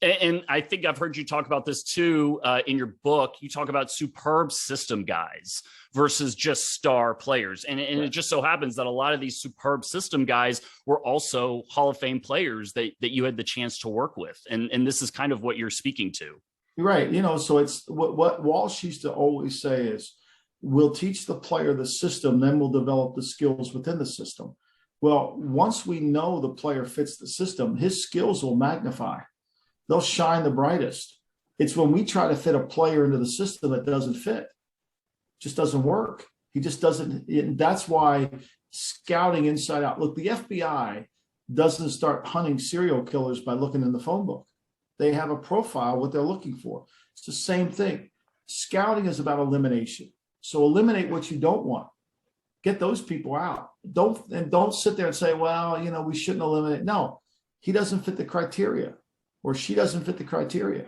And I think I've heard you talk about this too in your book. You talk about superb system guys versus just star players. And it just so happens that a lot of these superb system guys were also Hall of Fame players that you had the chance to work with. And this is kind of what you're speaking to. Right. You know, so it's what Walsh used to always say is, we'll teach the player the system, then we'll develop the skills within the system. Well, once we know the player fits the system, his skills will magnify. They'll shine the brightest. It's when we try to fit a player into the system that doesn't fit. It just doesn't work. He just doesn't. That's why scouting inside out. Look, the FBI doesn't start hunting serial killers by looking in the phone book. They have a profile, what they're looking for. It's the same thing. Scouting is about elimination. So eliminate what you don't want. Get those people out. Don't sit there and say, well, you know, we shouldn't eliminate. No, he doesn't fit the criteria, or she doesn't fit the criteria.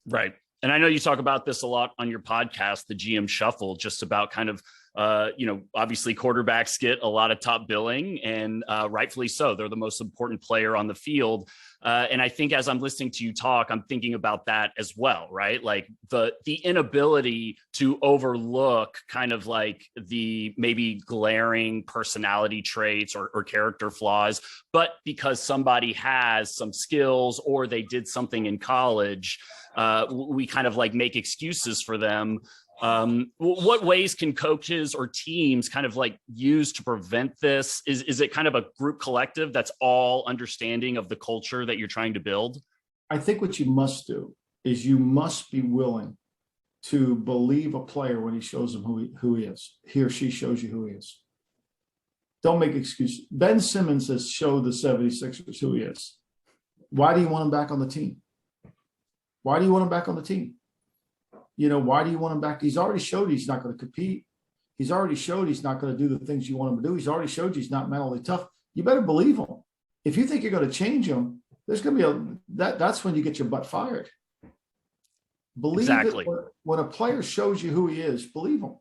Right. And I know you talk about this a lot on your podcast, the GM Shuffle, just about kind of, obviously quarterbacks get a lot of top billing, and rightfully so. They're the most important player on the field. And I think as I'm listening to you talk, I'm thinking about that as well, right? Like the inability to overlook kind of like the maybe glaring personality traits or character flaws, but because somebody has some skills or they did something in college, we kind of like make excuses for them. What ways can coaches or teams kind of like use to prevent this? Is it kind of a group collective that's all understanding of the culture that you're trying to build? I think what you must do is you must be willing to believe a player when he shows them who he is. He or she shows you who he is. Don't make excuses. Ben Simmons has showed the 76ers who he is. Why do you want him back on the team? Why do you want him back on the team? You know, why do you want him back? He's already showed he's not going to compete. He's already showed he's not going to do the things you want him to do. He's already showed he's not mentally tough. You better believe him. If you think you're going to change him, there's going to be that's when you get your butt fired. Believe exactly. It when a player shows you who he is, believe him.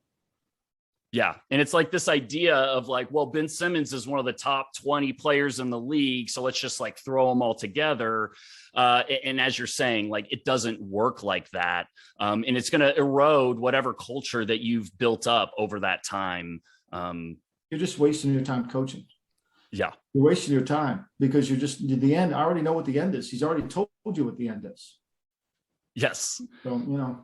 Yeah. And it's like this idea of like, well, Ben Simmons is one of the top 20 players in the league, so let's just like throw them all together. And as you're saying, like, it doesn't work like that. And it's going to erode whatever culture that you've built up over that time. You're just wasting your time coaching. Yeah. You're wasting your time because you're just the end. I already know what the end is. He's already told you what the end is. Yes. So, you know.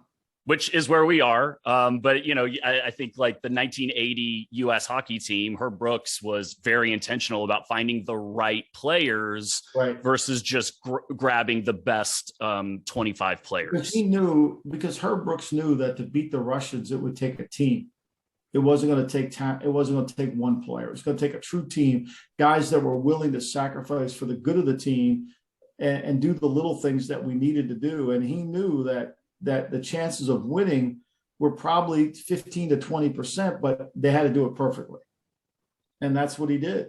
Which is where we are. But, you know, I think like the 1980 U.S. hockey team, Herb Brooks was very intentional about finding the right players versus just grabbing the best 25 players. Because Herb Brooks knew that to beat the Russians, it would take a team. It wasn't going to take time. It wasn't going to take one player. It was going to take a true team, guys that were willing to sacrifice for the good of the team and do the little things that we needed to do. And he knew that the chances of winning were probably 15 to 20%, but they had to do it perfectly. And that's what he did.